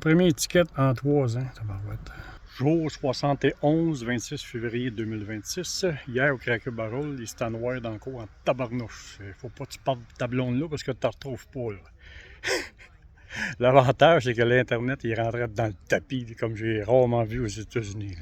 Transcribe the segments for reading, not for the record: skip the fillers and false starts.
Première étiquette en 3 ans, tabarouette. Jour 71, 26 février 2026. Hier au Cracker Barrel, les stands noirs dans le cours en tabarnouche. Faut pas que tu partes ta blonde là parce que tu ne retrouves pas. L'avantage, c'est que l'Internet il rentrait dans le tapis, comme j'ai rarement vu aux États-Unis.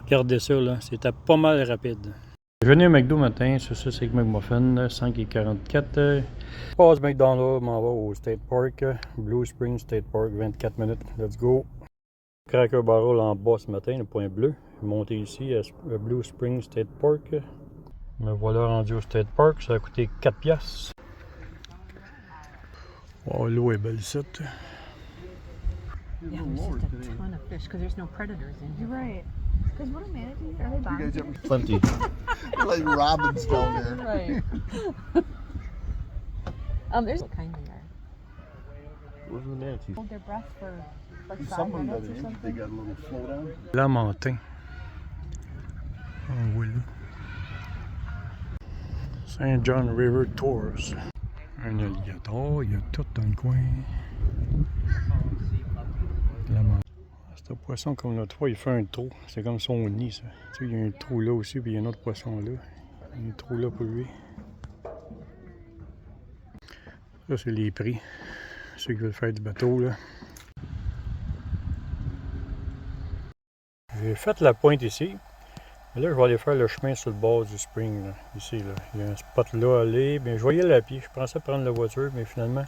Regardez ça, là, c'était pas mal rapide. Je venais au McDo matin, c'est ça, c'est McMuffin, 5,44. Je passe McDonald's, m'en va au State Park, Blue Spring State Park, 24 minutes, let's go. Cracker Barrel en bas ce matin, le point bleu. Je suis monté ici à Blue Spring State Park. Me voilà rendu au State Park, ça a coûté 4 piastres. Oh, l'eau est belle ici. Yeah, there's just a ton of fish because there's no predators in here. Right. Because what are manatees? Are they bad? Plenty. They're like robins down there. Right. There's what kind they are. Where's the manatees? Hold their breath for like 5 Some of them minutes or they something. got a little flow down. Lamentin. On voit là. St. John River Tours. Un alligator, il y a tout dans le coin. C'est un poisson comme l'autre fois, il fait un trou. C'est comme son nid, ça. Tu sais, il y a un trou là aussi, puis il y a un autre poisson là. Il y a un trou là pour lui. Ça, c'est les prix. Ceux qui veulent faire du bateau, là. J'ai fait la pointe ici. Mais là, je vais aller faire le chemin sur le bord du spring, là. Ici, là. Il y a un spot là à aller. Bien, je vais y aller à pied. Je pensais prendre la voiture, mais finalement,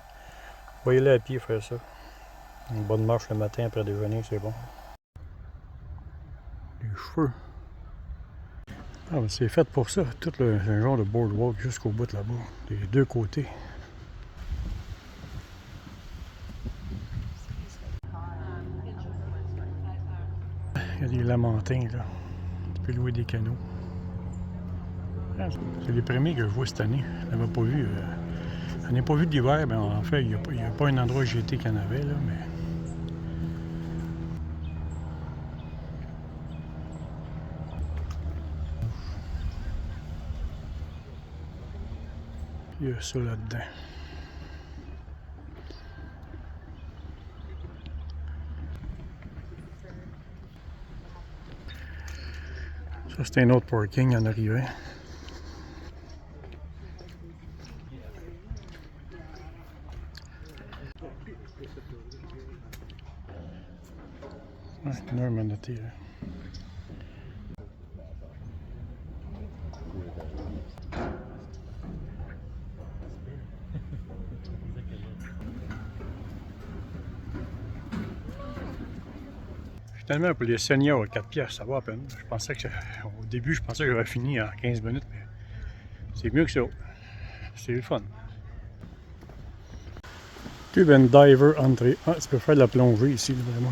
je vais y aller à pied faire ça. Une bonne marche le matin après déjeuner, c'est bon. Les cheveux. Ah, ben c'est fait pour ça. Tout un genre de boardwalk jusqu'au bout là-bas. Des deux côtés. Il y a des lamentins, là. Tu peux louer des canaux. Ah, c'est les premiers que je vois cette année. Je n'avais pas vu. Je n'ai pas vu d'hiver. Ben, en fait, il n'y a pas un endroit où j'ai été qu'il y en avait, là, mais. Il y a ça là-dedans. Ça, c'est un autre parking en arrivant. Ah, c'est une manatee, là. Finalement, pour les seniors à 4 piastres, ça va à peine. Je pensais que, au début, je pensais que j'avais fini en 15 minutes, mais c'est mieux que ça. C'est le fun. Tube and Diver entrée. Ah, tu peux faire de la plongée ici, vraiment.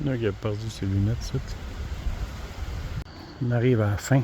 Là, il a perdu ses lunettes, ça. On arrive à la fin.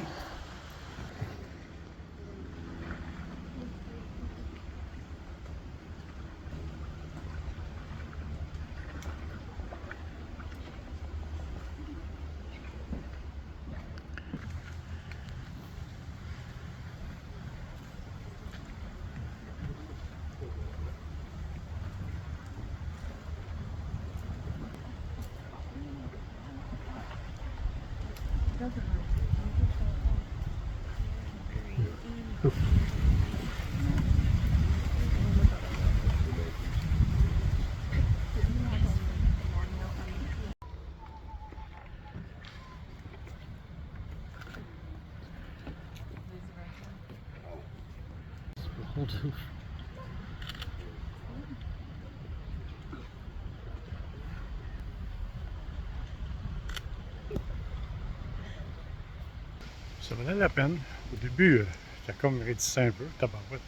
Ça valait la peine. Au début, j'étais comme réticent un peu. Tabarouette,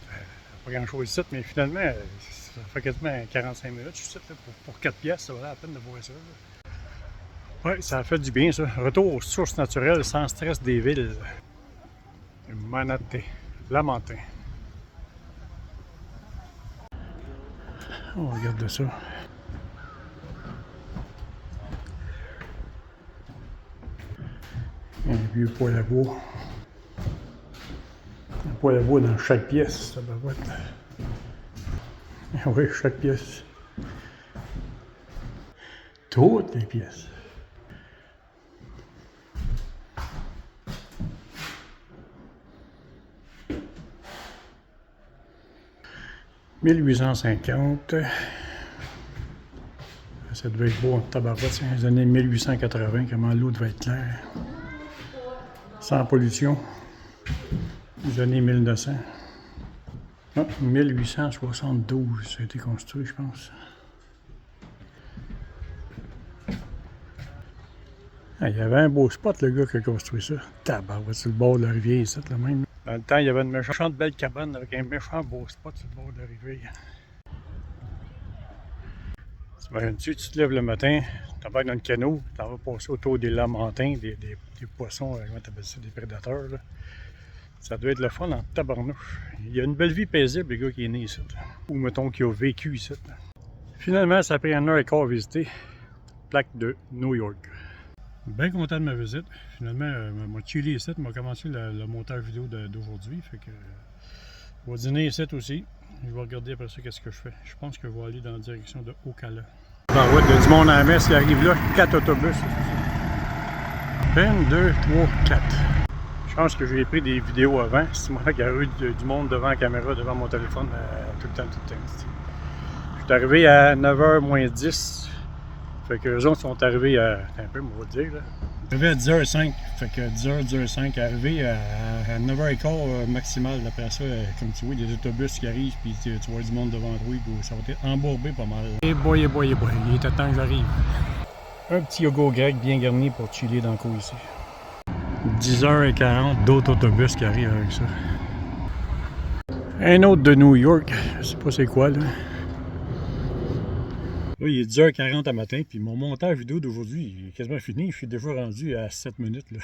pas grand-chose ici, mais finalement, ça fait quasiment 45 minutes. Je suis ici, là, pour 4 pièces, ça valait la peine de voir ça. Oui, ça a fait du bien, ça. Retour aux sources naturelles sans stress des villes. Manatee, Lamentin. On regarde ça. Un vieux poêle à bois. Un poêle à bois dans chaque pièce, ça va être. Oui, chaque pièce. Toutes les pièces. « 1850. Ça devait être beau en tabarouette, c'est les années 1880, comment l'eau devait être claire. Sans pollution. Les années 1900. Ah, 1872, ça a été construit, je pense. Ah, il y avait un beau spot, le gars qui a construit ça. Tabarouette, sur le bord de la rivière, ici, là même. Dans le temps, il y avait une méchante belle cabane avec un méchant beau spot sur le bord de la rivière. Tu te lèves le matin, tu vas dans le canot, tu vas passer autour des lamentins, des poissons, comment tu appelles ça, des prédateurs. Là. Ça doit être le fun en tabarnouche. Il y a une belle vie paisible, le gars qui est né ici. Ou mettons qui a vécu ici. Finalement, ça a pris 1h15 à visiter. Plaque de New York. Bien content de ma visite. Finalement, m'a chillé ici, m'a commencé le montage vidéo d'aujourd'hui. Fait que je vais dîner ici aussi. Je vais regarder après ça qu'est-ce que je fais. Je pense que je vais aller dans la direction de Ocala. Par route, il y a du monde à la messe, il arrive là, 4 autobus. 1, 2, 3, 4. Je pense que j'ai pris des vidéos avant. C'est moi qui a eu du monde devant la caméra, devant mon téléphone, tout le temps. Je suis arrivé à 9h moins 10. Fait que eux autres sont arrivés à. Un peu, on va dire, là. Arrivé à 10h05. Fait que 10h05, arrivé à 9h15 maximal. Après ça, comme tu vois, il y a des autobus qui arrivent, puis tu vois du monde devant toi, puis ça va être embourbé pas mal. Et boy, il était temps que j'arrive. Un petit yogourt grec bien garni pour chiller dans le coin ici. 10h40, d'autres autobus qui arrivent avec ça. Un autre de New York, je sais pas c'est quoi là. Là, il est 10h40 à matin, puis mon montage vidéo d'aujourd'hui est quasiment fini. Je suis déjà rendu à 7 minutes, là.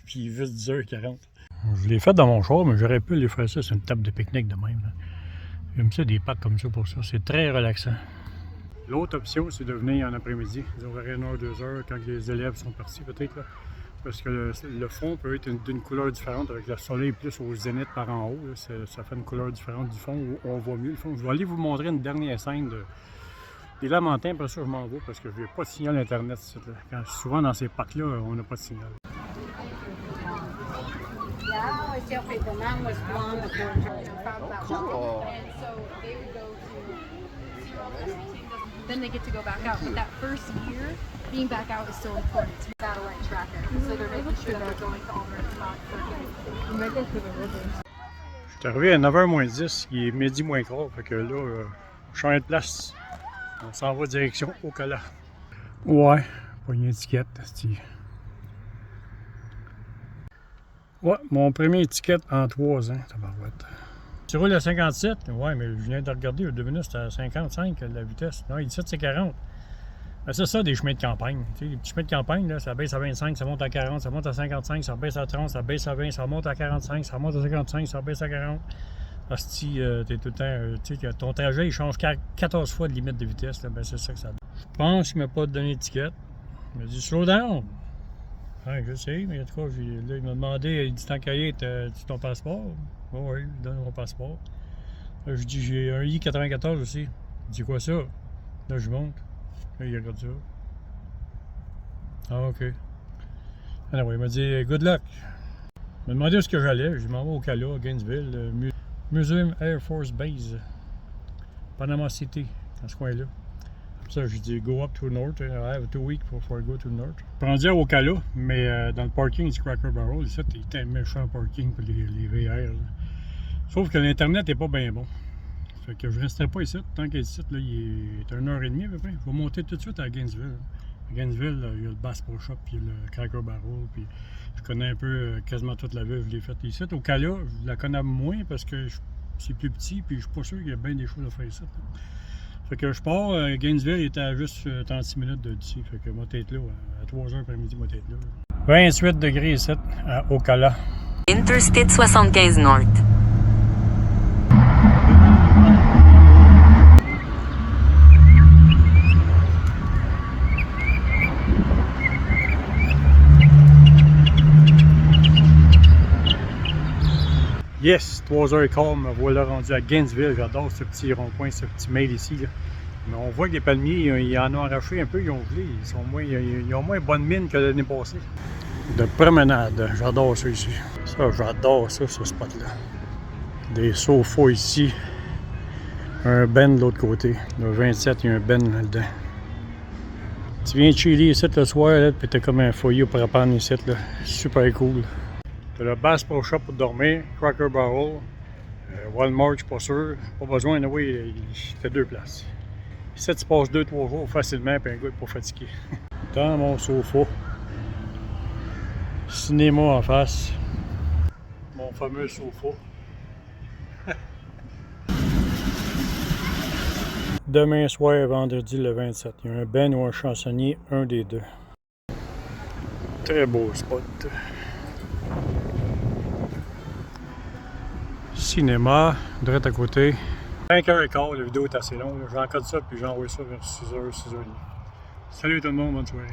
Puis il est juste 10h40. Je l'ai fait dans mon char, mais j'aurais pu aller faire ça sur une table de pique-nique de même. J'aime ça, des pâtes comme ça pour ça. C'est très relaxant. L'autre option, c'est de venir en après-midi, vers 1h, 2h, quand les élèves sont partis peut-être. Parce que le fond peut être d'une couleur différente, avec le soleil plus au zénith par en haut. Là, ça fait une couleur différente du fond, où on voit mieux le fond. Je vais aller vous montrer une dernière scène des Lamentins, après ça je m'en vais parce que je n'ai pas de signal internet ici, là. Quand souvent dans ces parcs-là, on n'a pas de signal. Then they get to go back out. But that first year, being back out is still important. Satellite tracker. So they're making sure that they're going to all their spots. Je suis arrivé à 9h moins 10, il est midi moins quart, fait que là, je change de place. On s'en va direction Ocala. Ouais, pas une étiquette, c'ti. Ouais, mon premier étiquette en 3 ans, tabarouette. Tu roules à 57? Ouais, mais je viens de regarder, il y a 2 minutes, c'était à 55 la vitesse. Non, il dit c'est 40. Ben, c'est ça, des chemins de campagne. Tu sais, les petits chemins de campagne, là, ça baisse à 25, ça monte à 40, ça monte à 55, ça baisse à 30, ça baisse à 20, ça monte à 45, ça monte à 55, ça baisse à 40. Hostie, t'es tout le temps, tu sais, ton trajet, il change 14 fois de limite de vitesse, là, ben c'est ça que ça donne. Je pense qu'il m'a pas donné d'étiquette. Il m'a dit slow down. Ouais, je sais, mais en tout cas, là, il m'a demandé, il dit tant qu'à y être, tu ton passeport? Oh, oui, il donne mon passeport. Là, je dis, j'ai un I-94 aussi. Il dit quoi ça? Là, je monte. Là, il regarde ça. Ah, ok. Alors, il m'a dit, good luck. Il m'a demandé où est-ce que j'allais. Je m'en vais au Ocala, à Gainesville, Museum Air Force Base, Panama City, dans ce coin-là. Ça, j'ai dit go up to north. I have 2 weeks before I go to north. Je suis rendu à Ocala, mais dans le parking du Cracker Barrel, ça, c'était un méchant parking pour les VR. Là. Sauf que l'Internet n'est pas bien bon. Fait que je ne resterai pas ici. Tant qu'il est ici, là, il est 1h30 à peu près. Je vais monter tout de suite à Gainesville. À Gainesville, là, il y a le Bass Pro Shop, puis le Cracker Barrel, puis je connais un peu quasiment toute la ville, je l'ai faite ici. Ocala, je la connais moins parce que c'est plus petit, puis je suis pas sûr qu'il y a bien des choses à faire ici. Là. Fait que je pars, Gainesville était à juste 36 minutes d'ici. Fait que moi, t'être là, à 3h après-midi, moi, t'être là. 28 degrés ici, à Ocala. Interstate 75 North. Yes, 3h15, me voilà rendu à Gainesville. J'adore ce petit rond-point, ce petit mail ici. Là. Mais on voit que les palmiers, ils en ont arraché un peu, ils ont gelé. Ils ont moins bonne mine que l'année passée. De promenade, j'adore ça ici. Ça, j'adore ça, ce spot-là. Des sofas ici. Un ben de l'autre côté. Le 27, il y a un ben là-dedans. Tu viens chiller ici le soir, là, puis t'as comme un foyer au propane ici, là. Super cool. T'as le Bass Pro Shop pour dormir, Cracker Barrel, Walmart, je suis pas sûr. Pas besoin, oui, il fait 2 places. Ici, tu passes 2-3 jours facilement, puis un gars est pas fatigué. Dans mon sofa. Cinéma en face. Mon fameux sofa. Demain soir, vendredi le 27. Il y a un ben ou un chansonnier, un des deux. Très beau spot. Cinéma, direct à côté. 5h15, la vidéo est assez longue. J'encode ça puis j'envoie ça vers 6h, 6h30. Salut tout le monde, bonne soirée.